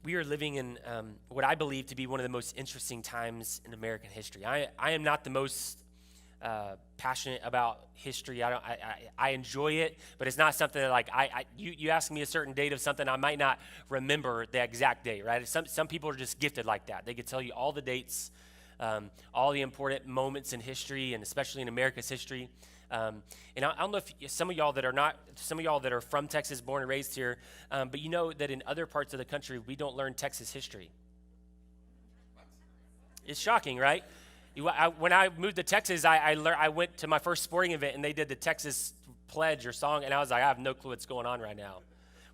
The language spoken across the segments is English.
we are living in what I believe to be one of the most interesting times in American history. I am not the most passionate about history. I enjoy it, but it's not something that like you ask me a certain date of something, I might not remember the exact date, right? Some people are just gifted like that. They could tell you all the dates, all the important moments in history, and especially in America's history. And I don't know if some of y'all that are from Texas, born and raised here, but you know that in other parts of the country, we don't learn Texas history. It's shocking, right? When I moved to Texas, I went to my first sporting event, and they did the Texas pledge or song, and I was like, I have no clue what's going on right now.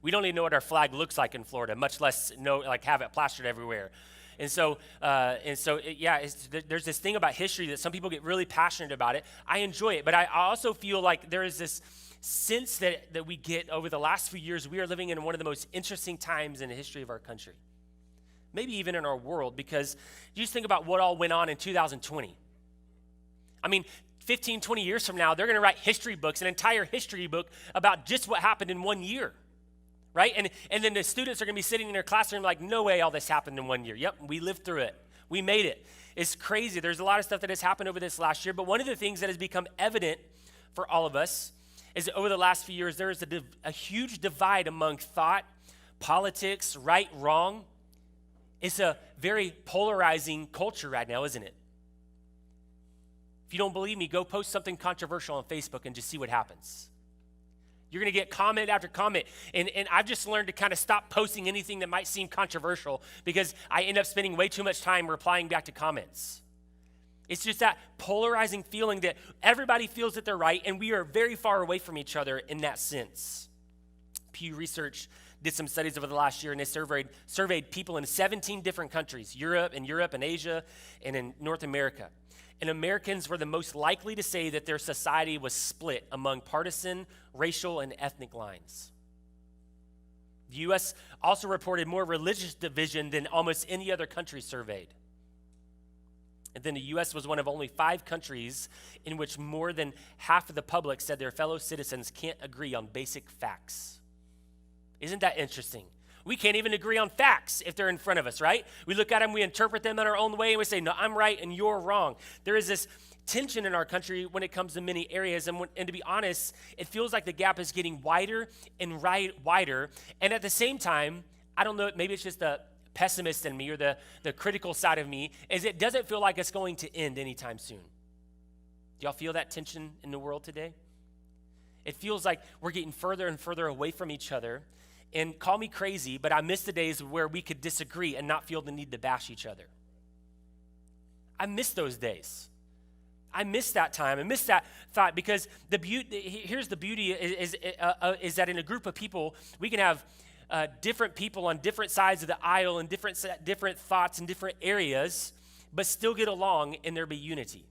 We don't even know what our flag looks like in Florida, much less have it plastered everywhere. And so, there's this thing about history that some people get really passionate about it. I enjoy it, but I also feel like there is this sense that we get over the last few years. We are living in one of the most interesting times in the history of our country, maybe even in our world, because you just think about what all went on in 2020. I mean, 15, 20 years from now, they're going to write history books, an entire history book about just what happened in 1 year. Right? And then the students are going to be sitting in their classroom like, no way all this happened in 1 year. Yep, we lived through it. We made it. It's crazy. There's a lot of stuff that has happened over this last year, but one of the things that has become evident for all of us is that over the last few years, there is a huge divide among thought, politics, right, wrong. It's a very polarizing culture right now, isn't it? If you don't believe me, go post something controversial on Facebook and just see what happens. You're going to get comment after comment. And I've just learned to kind of stop posting anything that might seem controversial because I end up spending way too much time replying back to comments. It's just that polarizing feeling that everybody feels that they're right, and we are very far away from each other in that sense. Pew Research did some studies over the last year, and they surveyed people in 17 different countries, Europe and Asia, and in North America. And Americans were the most likely to say that their society was split among partisan, racial, and ethnic lines. The U.S. also reported more religious division than almost any other country surveyed. And then the U.S. was one of only 5 countries in which more than half of the public said their fellow citizens can't agree on basic facts. Isn't that interesting? We can't even agree on facts if they're in front of us, right? We look at them, we interpret them in our own way, and we say, no, I'm right and you're wrong. There is this tension in our country when it comes to many areas, and to be honest, it feels like the gap is getting wider and wider, and at the same time, I don't know, maybe it's just the pessimist in me or the critical side of me, is it doesn't feel like it's going to end anytime soon. Do y'all feel that tension in the world today? It feels like we're getting further and further away from each other. And call me crazy, but I miss the days where we could disagree and not feel the need to bash each other. I miss those days. I miss that time. I miss that thought because here's the beauty is that in a group of people, we can have different people on different sides of the aisle and different thoughts in different areas, but still get along and there be unity.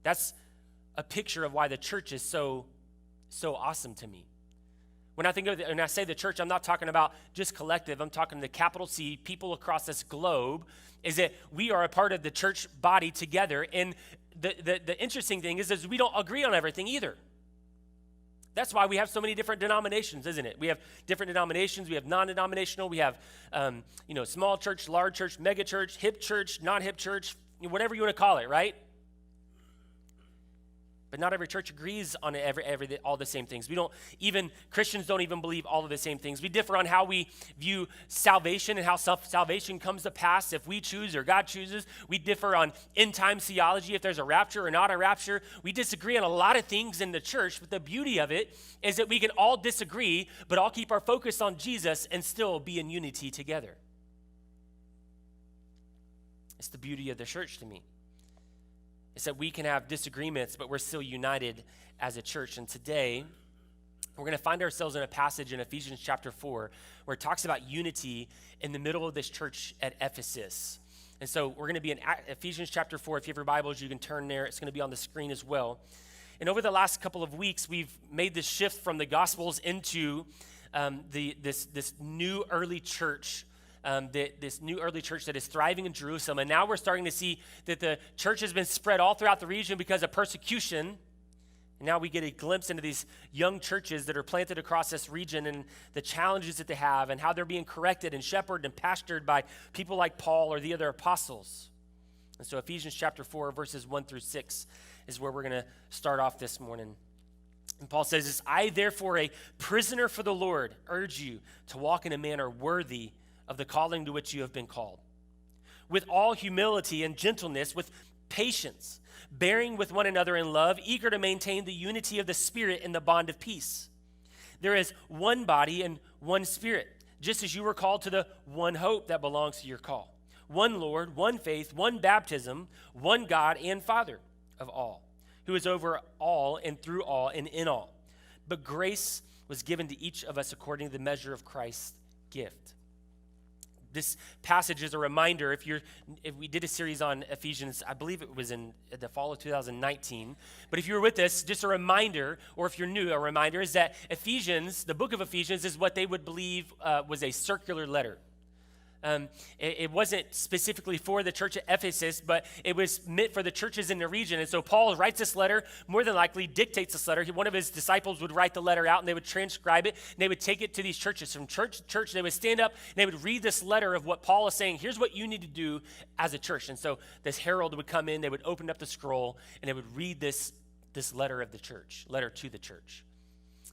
That's a picture of why the church is so awesome to me. When I say the church, I'm not talking about just collective. I'm talking the capital C, people across this globe, is that we are a part of the church body together. And the interesting thing is we don't agree on everything either. That's why we have so many different denominations, isn't it? We have different denominations. We have non-denominational. We have, small church, large church, mega church, hip church, non-hip church, whatever you want to call it, right? But not every church agrees on all the same things. Christians don't even believe all of the same things. We differ on how we view salvation and how salvation comes to pass if we choose or God chooses. We differ on end time theology, if there's a rapture or not a rapture. We disagree on a lot of things in the church, but the beauty of it is that we can all disagree, but all keep our focus on Jesus and still be in unity together. It's the beauty of the church to me. It's that we can have disagreements, but we're still united as a church. And today, we're going to find ourselves in a passage in Ephesians chapter 4 where it talks about unity in the middle of this church at Ephesus. And so we're going to be in Ephesians chapter 4. If you have your Bibles, you can turn there. It's going to be on the screen as well. And over the last couple of weeks, we've made this shift from the Gospels into this new early church. This new early church that is thriving in Jerusalem. And now we're starting to see that the church has been spread all throughout the region because of persecution. And now we get a glimpse into these young churches that are planted across this region and the challenges that they have and how they're being corrected and shepherded and pastored by people like Paul or the other apostles. And so Ephesians chapter 4, verses 1 through 6 is where we're going to start off this morning. And Paul says this, I therefore, a prisoner for the Lord, urge you to walk in a manner worthy of the calling to which you have been called, with all humility and gentleness, with patience, bearing with one another in love, eager to maintain the unity of the Spirit in the bond of peace. There is one body and one Spirit, just as you were called to the one hope that belongs to your call. One Lord, one faith, one baptism, one God and Father of all, who is over all and through all and in all. But grace was given to each of us according to the measure of Christ's gift. This passage is a reminder. If we did a series on Ephesians, I believe it was in the fall of 2019. But if you were with us, just a reminder, or if you're new, a reminder is that Ephesians, the book of Ephesians, is what they would believe was a circular letter. It wasn't specifically for the church at Ephesus, but it was meant for the churches in the region. And so Paul writes this letter, more than likely dictates this letter. One of his disciples would write the letter out, and they would transcribe it, and they would take it to these churches. From church to church, they would stand up, and they would read this letter of what Paul is saying. Here's what you need to do as a church. And so this herald would come in, they would open up the scroll, and they would read this letter of the church, letter to the church.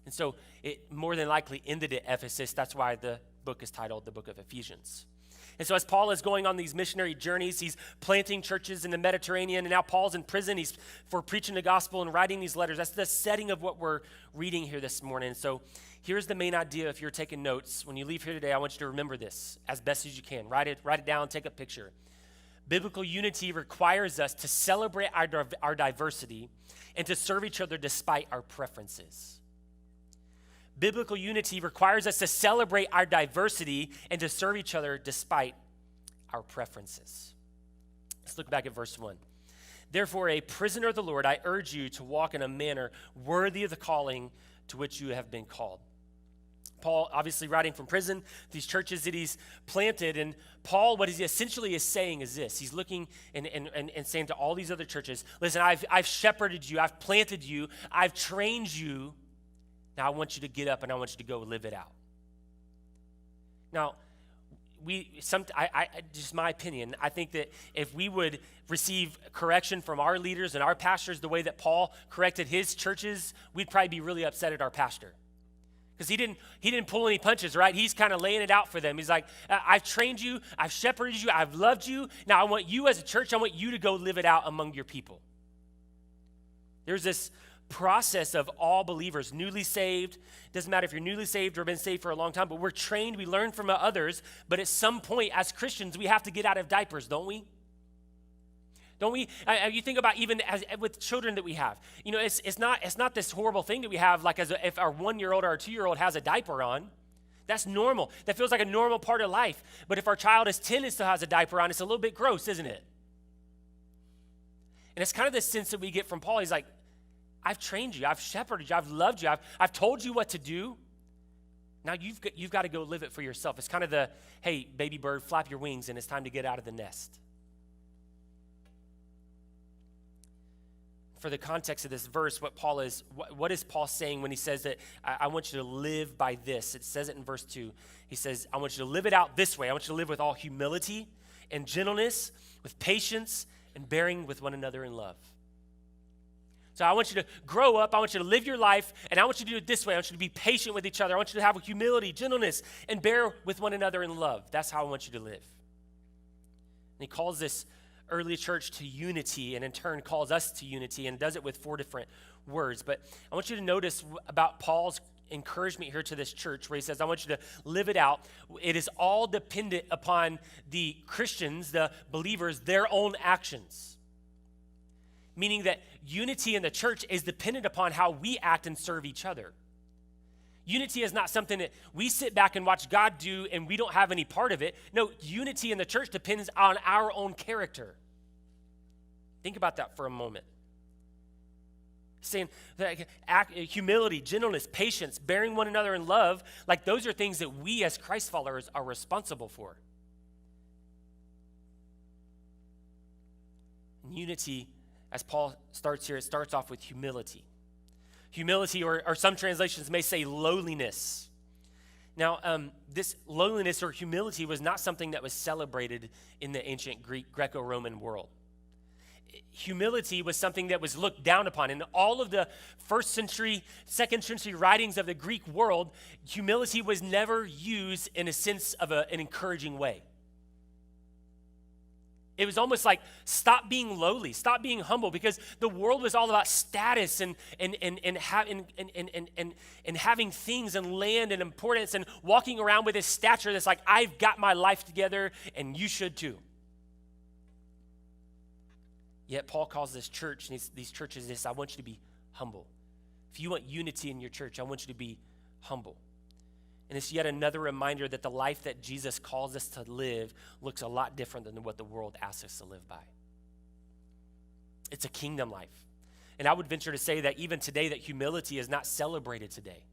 And so it more than likely ended at Ephesus. That's why the book is titled the Book of Ephesians. And so as Paul is going on these missionary journeys, he's planting churches in the Mediterranean, and now Paul's in prison. He's for preaching the gospel and writing these letters. That's the setting of what we're reading here this morning. So here's the main idea. If you're taking notes, when you leave here today, I want you to remember this as best as you can. Write it down, take a picture. Biblical unity requires us to celebrate our diversity and to serve each other despite our preferences. Biblical unity requires us to celebrate our diversity and to serve each other despite our preferences. Let's look back at verse 1. Therefore, a prisoner of the Lord, I urge you to walk in a manner worthy of the calling to which you have been called. Paul, obviously writing from prison, these churches that he's planted, and Paul, what he essentially is saying is this. He's looking and saying to all these other churches, listen, I've shepherded you, I've planted you, I've trained you. Now I want you to get up and I want you to go live it out. Now, just my opinion, I think that if we would receive correction from our leaders and our pastors the way that Paul corrected his churches, we'd probably be really upset at our pastor. Because he didn't pull any punches, right? He's kind of laying it out for them. He's like, I've trained you, I've shepherded you, I've loved you. Now I want you as a church, I want you to go live it out among your people. There's this process of all believers, newly saved. Doesn't matter if you're newly saved or been saved for a long time, but we're trained, we learn from others. But at some point, as Christians, we have to get out of diapers, don't we? Don't we? You think about even with children that we have. You know, it's not this horrible thing that we have, like if our 1-year-old or our 2-year-old has a diaper on. That's normal. That feels like a normal part of life. But if our child is 10 and still has a diaper on, it's a little bit gross, isn't it? And it's kind of the sense that we get from Paul. He's like, I've trained you, I've shepherded you, I've loved you, I've told you what to do. Now you've got to go live it for yourself. It's kind of the, hey, baby bird, flap your wings, and it's time to get out of the nest. For the context of this verse, what is Paul saying when he says that I want you to live by this? It says it in verse 2. He says, I want you to live it out this way. I want you to live with all humility and gentleness, with patience, and bearing with one another in love. So I want you to grow up, I want you to live your life, and I want you to do it this way. I want you to be patient with each other. I want you to have humility, gentleness, and bear with one another in love. That's how I want you to live. And he calls this early church to unity, and in turn calls us to unity, and does it with 4 different words. But I want you to notice about Paul's encouragement here to this church, where he says, I want you to live it out. It is all dependent upon the Christians, the believers, their own actions. Meaning that unity in the church is dependent upon how we act and serve each other. Unity is not something that we sit back and watch God do and we don't have any part of it. No, unity in the church depends on our own character. Think about that for a moment. Saying that humility, gentleness, patience, bearing one another in love, like those are things that we as Christ followers are responsible for. Unity, as Paul starts here, it starts off with humility. Humility, or some translations may say lowliness. Now, this lowliness or humility was not something that was celebrated in the ancient Greco-Roman world. Humility was something that was looked down upon. In all of the first century, second century writings of the Greek world, humility was never used in a sense of an encouraging way. It was almost like, stop being lowly, stop being humble, because the world was all about status and having things and land and importance and walking around with this stature that's like, I've got my life together and you should too. Yet Paul calls this church, and these churches, this, I want you to be humble. If you want unity in your church, I want you to be humble. And it's yet another reminder that the life that Jesus calls us to live looks a lot different than what the world asks us to live by. It's a kingdom life. And I would venture to say that even today, that humility is not celebrated today.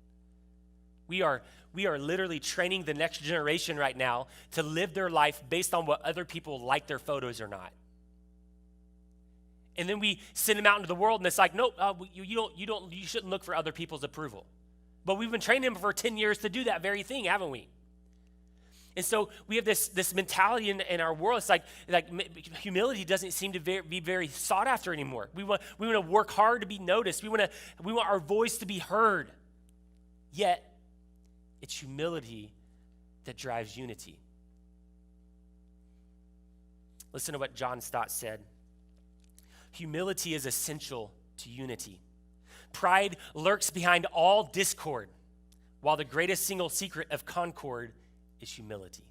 We are literally training the next generation right now to live their life based on what other people like their photos or not. And then we send them out into the world, and it's like, nope, you shouldn't look for other people's approval. But we've been training them for 10 years to do that very thing, haven't we? And so we have this mentality in our world. It's like humility doesn't seem to be very sought after anymore. We want to work hard to be noticed. We want our voice to be heard. Yet, it's humility that drives unity. Listen to what John Stott said. Humility is essential to unity. Pride lurks behind all discord, while the greatest single secret of concord is humility.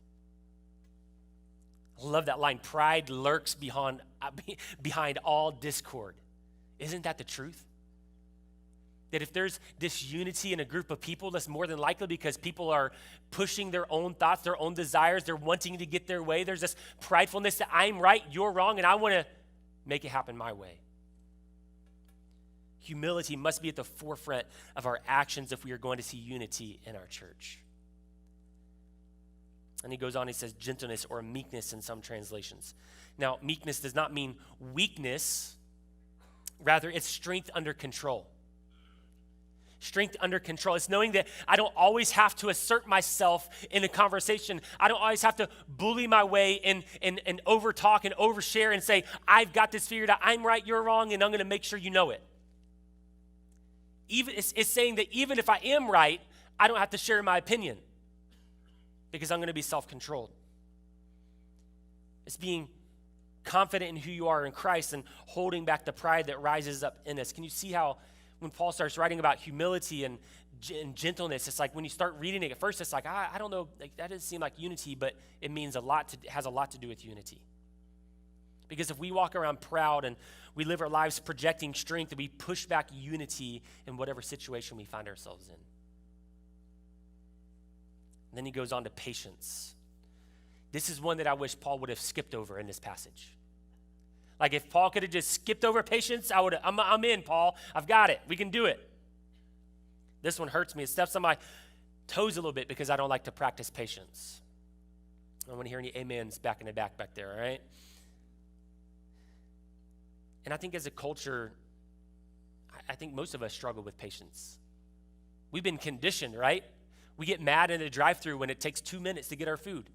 I love that line. Pride lurks behind all discord. Isn't that the truth? That if there's disunity in a group of people, that's more than likely because people are pushing their own thoughts, their own desires, they're wanting to get their way. There's this pridefulness that I'm right, you're wrong, and I want to make it happen my way. Humility must be at the forefront of our actions if we are going to see unity in our church. And he goes on, he says gentleness or meekness in some translations. Now, meekness does not mean weakness. Rather, it's strength under control. Strength under control. It's knowing that I don't always have to assert myself in a conversation. I don't always have to bully my way and overtalk and overshare and say, I've got this figured out. I'm right, you're wrong, and I'm going to make sure you know it. It's saying that even if I am right, I don't have to share my opinion because I'm going to be self-controlled. It's being confident in who you are in Christ and holding back the pride that rises up in us. Can you see how when Paul starts writing about humility and gentleness, it's like when you start reading it, at first it's like, I don't know, like, that doesn't seem like unity, but it means has a lot to do with unity. Because if we walk around proud and we live our lives projecting strength, we push back unity in whatever situation we find ourselves in. And then he goes on to patience. This is one that I wish Paul would have skipped over in this passage. Like if Paul could have just skipped over patience, I'm in, Paul. I've got it. We can do it. This one hurts me. It steps on my toes a little bit because I don't like to practice patience. I don't want to hear any amens back in the back there, all right? And I think as a culture, I think most of us struggle with patience. We've been conditioned, right? We get mad in a drive-thru when it takes 2 minutes to get our food.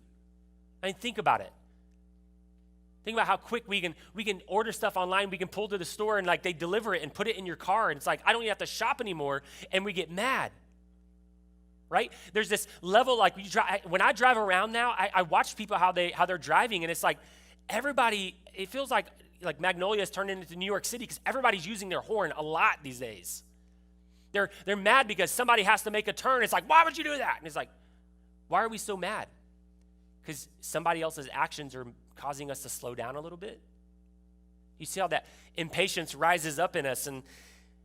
I mean, think about it. Think about how quick we can order stuff online. We can pull to the store and like they deliver it and put it in your car. And it's like, I don't even have to shop anymore. And we get mad, right? There's this level like when I drive around now, I watch people how they're driving. And it's like everybody, it feels like Magnolia has turned into New York City because everybody's using their horn a lot these days. They're mad because somebody has to make a turn. It's like, why would you do that? And it's like, why are we so mad? Because somebody else's actions are causing us to slow down a little bit. You see how that impatience rises up in us. And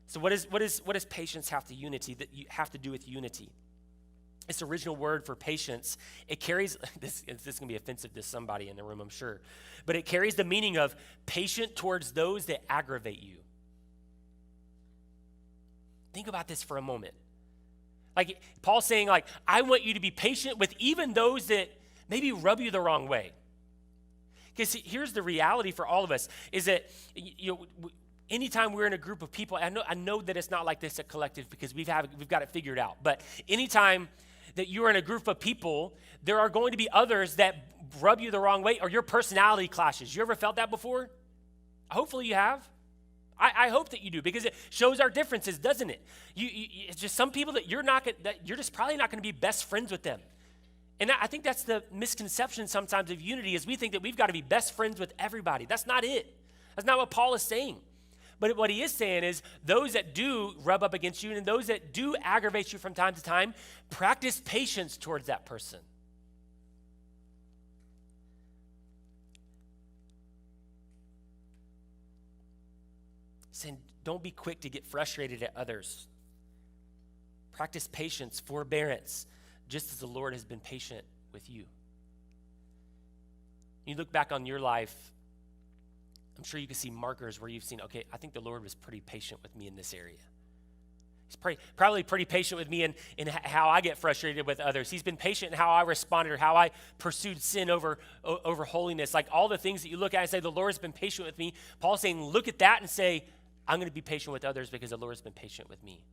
so what does patience have to do with unity? This original word for patience, it carries, this is going to be offensive to somebody in the room, I'm sure, but it carries the meaning of patient towards those that aggravate you. Think about this for a moment. Like Paul's saying, like, I want you to be patient with even those that maybe rub you the wrong way. Because here's the reality for all of us, is that Anytime we're in a group of people, I know that it's not like this at Collective because we've got it figured out. But anytime that you're in a group of people, there are going to be others that rub you the wrong way or your personality clashes. You ever felt that before? Hopefully you have. I hope that you do because it shows our differences, doesn't it? It's just some people that you're just probably not going to be best friends with them. And I think that's the misconception sometimes of unity is we think that we've got to be best friends with everybody. That's not it. That's not what Paul is saying. But what he is saying is those that do rub up against you and those that do aggravate you from time to time, practice patience towards that person. Saying, don't be quick to get frustrated at others. Practice patience, forbearance, just as the Lord has been patient with you. You look back on your life, I'm sure you can see markers where you've seen, okay, I think the Lord was pretty patient with me in this area. He's probably pretty patient with me in how I get frustrated with others. He's been patient in how I responded or how I pursued sin over holiness. Like all the things that you look at and say, the Lord's been patient with me. Paul's saying, look at that and say, I'm going to be patient with others because the Lord's been patient with me.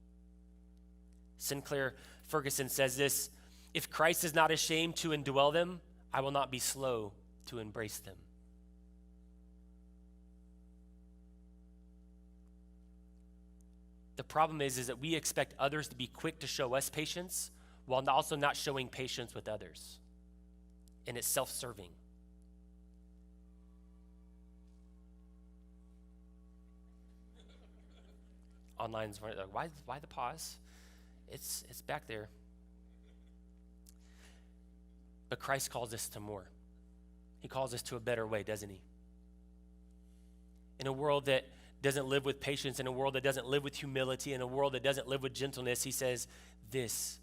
Sinclair Ferguson says this, if Christ is not ashamed to indwell them, I will not be slow to embrace them. The problem is that we expect others to be quick to show us patience while also not showing patience with others. And it's self-serving. Online's like, why the pause? It's back there. But Christ calls us to more. He calls us to a better way, doesn't he? In a world that doesn't live with patience, in a world that doesn't live with humility, in a world that doesn't live with gentleness, he says, this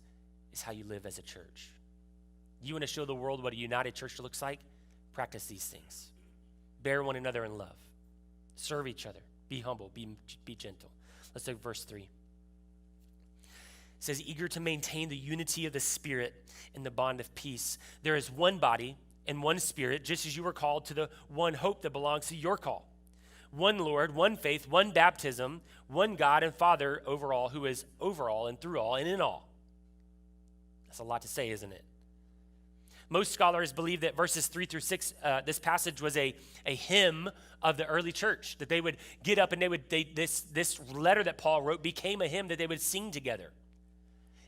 is how you live as a church. You want to show the world what a united church looks like? Practice these things. Bear one another in love. Serve each other. Be humble. Be gentle. Let's look at verse 3. It says, eager to maintain the unity of the Spirit in the bond of peace. There is one body and one Spirit, just as you were called to the one hope that belongs to your call. One Lord, one faith, one baptism, one God and Father over all, who is over all and through all and in all. That's a lot to say, isn't it? Most scholars believe that verses 3 through 6, this passage was a hymn of the early church, that they would get up and this letter that Paul wrote became a hymn that they would sing together.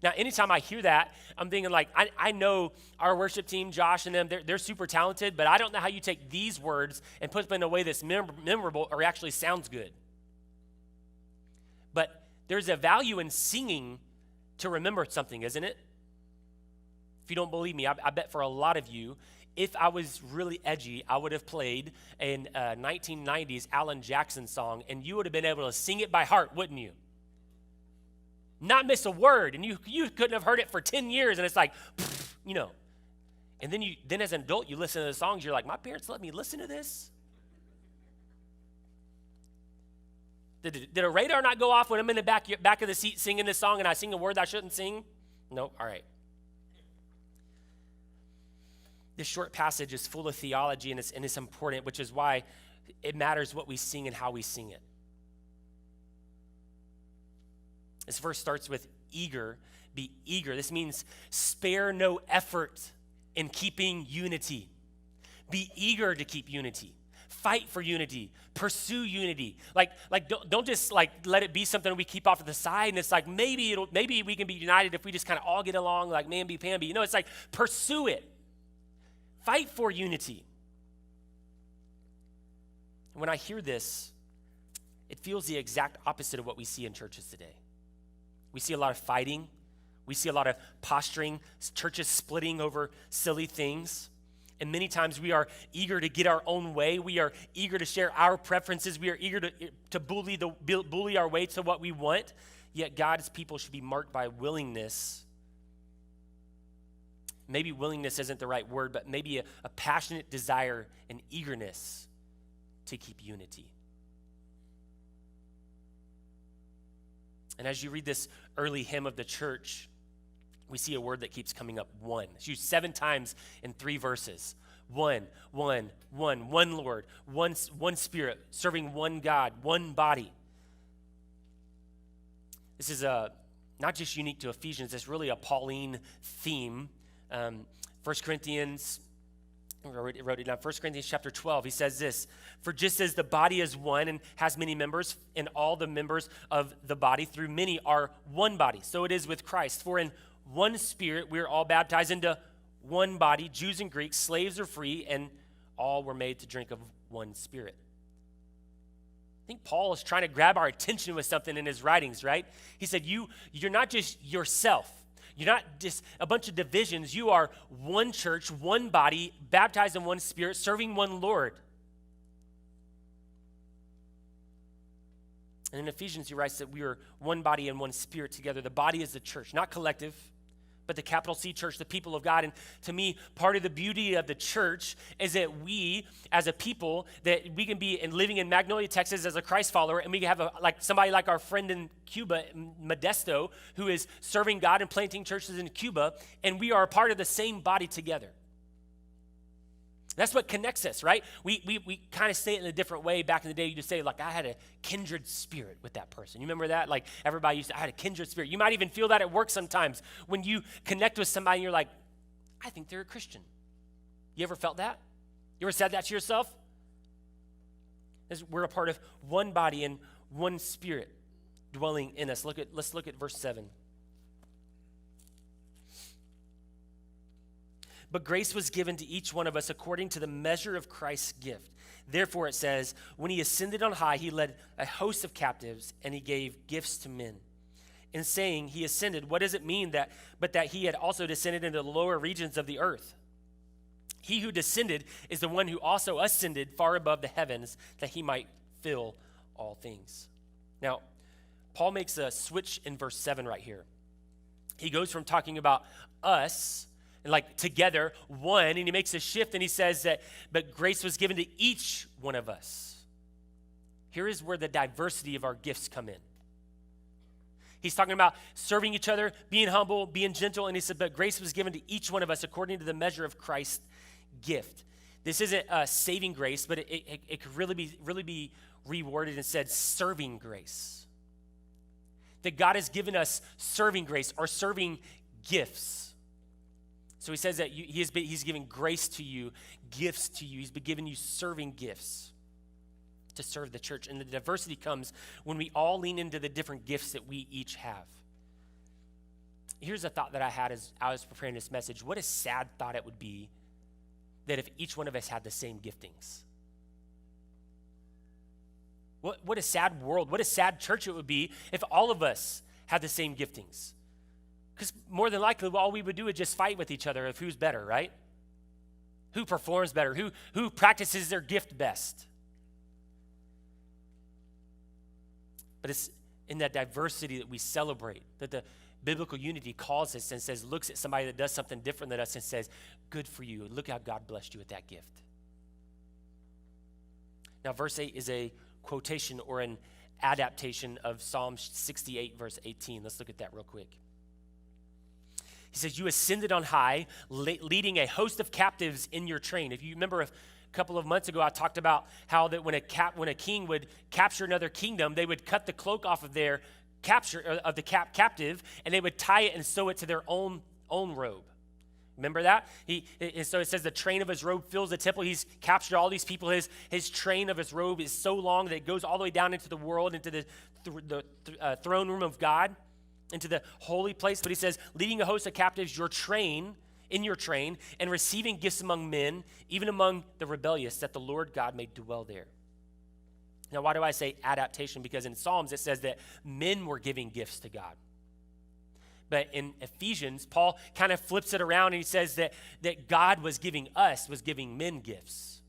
Now, anytime I hear that, I'm thinking like, I know our worship team, Josh and them, they're super talented, but I don't know how you take these words and put them in a way that's memorable or actually sounds good. But there's a value in singing to remember something, isn't it? If you don't believe me, I bet for a lot of you, if I was really edgy, I would have played a 1990s Alan Jackson song, and you would have been able to sing it by heart, wouldn't you? Not miss a word, and you couldn't have heard it for 10 years, and it's like, you know. And then as an adult, you listen to the songs, you're like, my parents let me listen to this? Did a radar not go off when I'm in the back of the seat singing this song and I sing a word I shouldn't sing? No, all right. This short passage is full of theology, and it's important, which is why it matters what we sing and how we sing it. This verse starts with eager, be eager. This means spare no effort in keeping unity. Be eager to keep unity. Fight for unity. Pursue unity. Like don't just like let it be something we keep off to the side and it's like maybe we can be united if we just kind of all get along like mamby-pamby. You know, it's like pursue it. Fight for unity. And when I hear this, it feels the exact opposite of what we see in churches today. We see a lot of fighting. We see a lot of posturing, churches splitting over silly things. And many times we are eager to get our own way. We are eager to share our preferences. We are eager to bully our way to what we want. Yet God's people should be marked by willingness. Maybe willingness isn't the right word, but maybe a passionate desire and eagerness to keep unity. And as you read this early hymn of the church, we see a word that keeps coming up, one. It's used 7 times in 3 verses. One Lord, one Spirit, serving one God, one body. This is not just unique to Ephesians, it's really a Pauline theme. 1 Corinthians, I wrote it down, 1 Corinthians chapter 12, he says this, "For just as the body is one and has many members, and all the members of the body through many are one body, so it is with Christ. For in one Spirit we are all baptized into one body, Jews and Greeks, slaves or free, and all were made to drink of one Spirit." I think Paul is trying to grab our attention with something in his writings, right? He said, you're not just yourself. You're not just a bunch of divisions. You are one church, one body, baptized in one Spirit, serving one Lord. And in Ephesians, he writes that we are one body and one Spirit together. The body is the church, not collective, but the capital C church, the people of God. And to me, part of the beauty of the church is that we, as a people, that we can be living in Magnolia, Texas as a Christ follower, and we can have somebody like our friend in Cuba, Modesto, who is serving God and planting churches in Cuba, and we are a part of the same body together. That's what connects us, right? We kind of say it in a different way. Back in the day, you just say, like, I had a kindred spirit with that person. You remember that? Like, everybody used to, I had a kindred spirit. You might even feel that at work sometimes when you connect with somebody and you're like, I think they're a Christian. You ever felt that? You ever said that to yourself? We're a part of one body and one Spirit dwelling in us. Let's look at verse 7. "But grace was given to each one of us according to the measure of Christ's gift. Therefore," it says, "when he ascended on high, he led a host of captives, and he gave gifts to men." In saying he ascended, what does it mean but that he had also descended into the lower regions of the earth? He who descended is the one who also ascended far above the heavens, that he might fill all things. Now, Paul makes a switch in verse 7 right here. He goes from talking about us, and like together, one, and he makes a shift and he says that, but grace was given to each one of us. Here is where the diversity of our gifts come in. He's talking about serving each other, being humble, being gentle, and he said, but grace was given to each one of us according to the measure of Christ's gift. This isn't saving grace, but it could really be reworded and said serving grace. That God has given us serving grace or serving gifts. So he says that he's giving grace to you, gifts to you. He's been giving you serving gifts to serve the church. And the diversity comes when we all lean into the different gifts that we each have. Here's a thought that I had as I was preparing this message. What a sad thought it would be that if each one of us had the same giftings. What a sad world, what a sad church it would be if all of us had the same giftings. Because more than likely, all we would do is just fight with each other of who's better, right? Who performs better? Who practices their gift best? But it's in that diversity that we celebrate, that the biblical unity calls us and says, looks at somebody that does something different than us and says, good for you. Look how God blessed you with that gift. Now, verse 8 is a quotation or an adaptation of Psalm 68, verse 18. Let's look at that real quick. He says, you ascended on high, leading a host of captives in your train. If you remember a couple of months ago, I talked about how that when a king would capture another kingdom, they would cut the cloak off of their captive, and they would tie it and sew it to their own robe. Remember that? And so it says the train of his robe fills the temple. He's captured all these people. His train of his robe is so long that it goes all the way down into the world, into the throne room of God, into the holy place. But he says, leading a host of captives, in your train, and receiving gifts among men, even among the rebellious, that the Lord God may dwell there. Now, why do I say adaptation? Because in Psalms, it says that men were giving gifts to God. But in Ephesians, Paul kind of flips it around and he says that God was giving men gifts.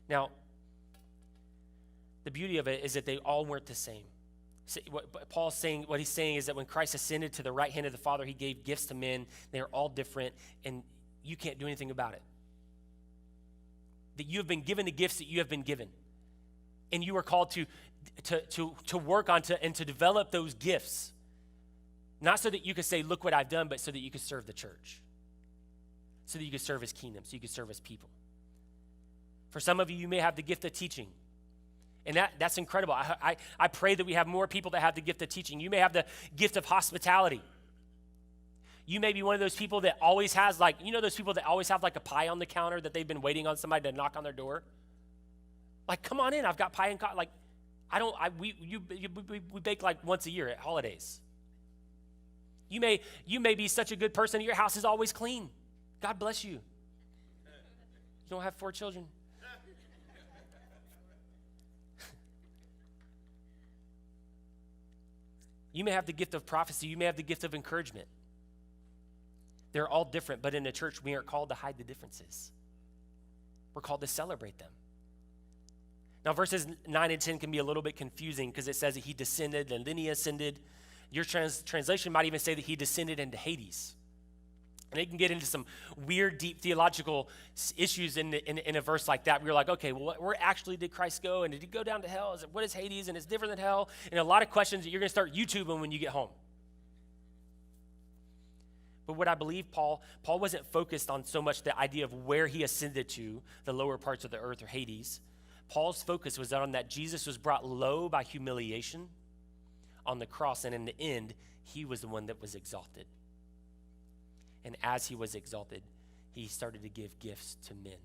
Now, the beauty of it is that they all weren't the same. What he's saying is that when Christ ascended to the right hand of the Father, he gave gifts to men. They're all different, and you can't do anything about it. That you have been given the gifts that you have been given. And you are called to work on and to develop those gifts. Not so that you could say, look what I've done, but so that you could serve the church. So that you could serve his kingdom, so you could serve his people. For some of you, you may have the gift of teaching. And that's incredible. I pray that we have more people that have the gift of teaching. You may have the gift of hospitality. You may be one of those people that always has those people that always have like a pie on the counter that they've been waiting on somebody to knock on their door. Like, come on in, I've got pie and coffee. Like, we bake like once a year at holidays. You may be such a good person, your house is always clean. God bless you. You don't have 4 children. You may have the gift of prophecy. You may have the gift of encouragement. They're all different, but in the church, we aren't called to hide the differences. We're called to celebrate them. Now, verses 9 and 10 can be a little bit confusing because it says that he descended and then he ascended. Your translation might even say that he descended into Hades. And it can get into some weird, deep theological issues in a verse like that. We're like, okay, well, where actually did Christ go? And did he go down to hell? What is Hades? And it's different than hell. And a lot of questions that you're going to start YouTubing when you get home. But what I believe Paul wasn't focused on so much the idea of where he ascended to, the lower parts of the earth or Hades. Paul's focus was on that Jesus was brought low by humiliation on the cross, and in the end, he was the one that was exalted. And as he was exalted, he started to give gifts to men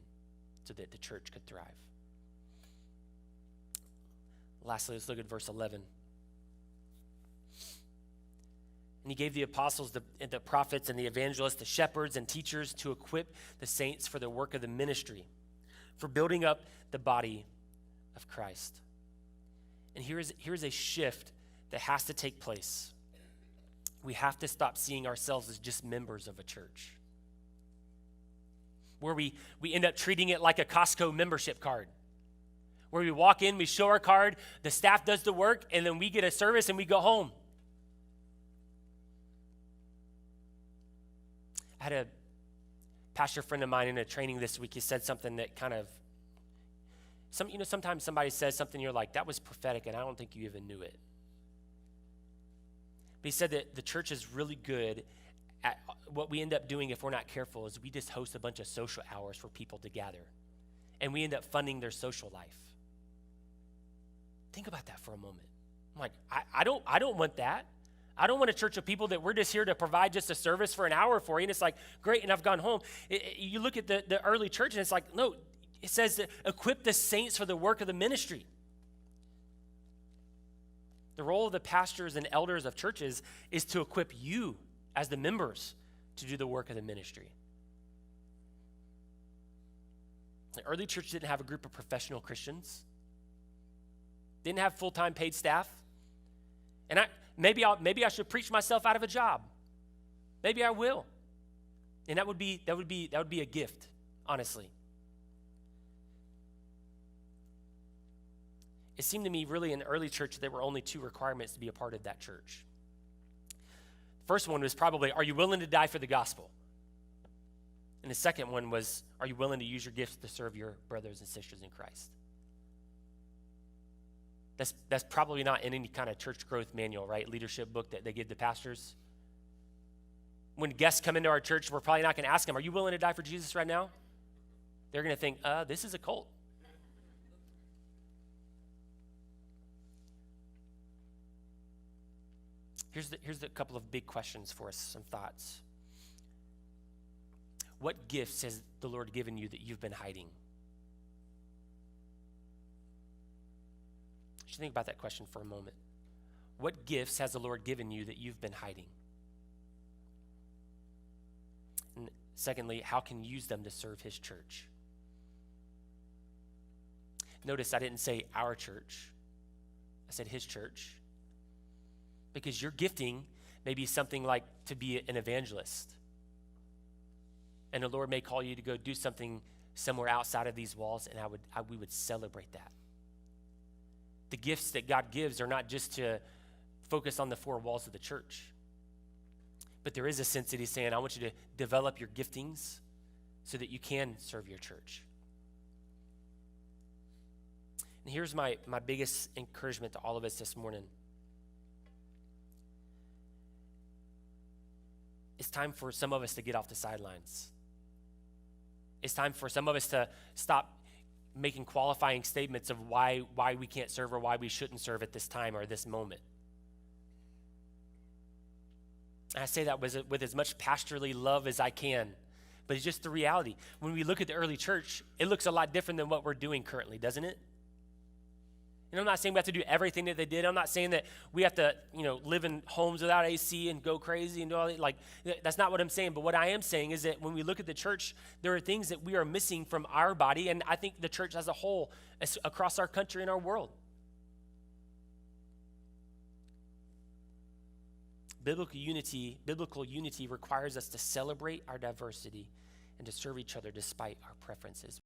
so that the church could thrive. Lastly, let's look at verse 11. And he gave the apostles, the prophets, and the evangelists, the shepherds and teachers to equip the saints for the work of the ministry, for building up the body of Christ. And here's a shift that has to take place. We have to stop seeing ourselves as just members of a church, where we end up treating it like a Costco membership card, where we walk in, we show our card, the staff does the work, and then we get a service and we go home. I had a pastor friend of mine in a training this week. He said something that kind of, sometimes somebody says something, you're like, that was prophetic, and I don't think you even knew it. But he said that the church is really good at what we end up doing if we're not careful is we just host a bunch of social hours for people to gather, and we end up funding their social life. Think about that for a moment. I'm like, I don't want that. I don't want a church of people that we're just here to provide just a service for an hour for you, and it's like, great, and I've gone home. You look at the early church, and it's like, no, it says that equip the saints for the work of the ministry. The role of the pastors and elders of churches is to equip you as the members to do the work of the ministry. The early church didn't have a group of professional Christians, didn't have full-time paid staff, and maybe I should preach myself out of a job. Maybe I will. And that would be a gift, honestly. It seemed to me really in the early church there were only 2 requirements to be a part of that church. The first one was probably, are you willing to die for the gospel? And the second one was, are you willing to use your gifts to serve your brothers and sisters in Christ? That's probably not in any kind of church growth manual, right? Leadership book that they give to pastors. When guests come into our church, we're probably not going to ask them, are you willing to die for Jesus right now? They're going to think, this is a cult. Here's a couple of big questions for us, some thoughts. What gifts has the Lord given you that you've been hiding? Just think about that question for a moment. What gifts has the Lord given you that you've been hiding? And secondly, how can you use them to serve his church? Notice I didn't say our church. I said his church. Because your gifting may be something like to be an evangelist. And the Lord may call you to go do something somewhere outside of these walls, and we would celebrate that. The gifts that God gives are not just to focus on the 4 walls of the church. But there is a sense that he's saying, I want you to develop your giftings so that you can serve your church. And here's my biggest encouragement to all of us this morning. It's time for some of us to get off the sidelines. It's time for some of us to stop making qualifying statements of why we can't serve or why we shouldn't serve at this time or this moment. And I say that with as much pastorally love as I can, but it's just the reality. When we look at the early church, it looks a lot different than what we're doing currently, doesn't it? And I'm not saying we have to do everything that they did. I'm not saying that we have to, live in homes without AC and go crazy and do all that. Like, that's not what I'm saying. But what I am saying is that when we look at the church, there are things that we are missing from our body, and I think the church as a whole, across our country and our world. Biblical unity requires us to celebrate our diversity and to serve each other despite our preferences.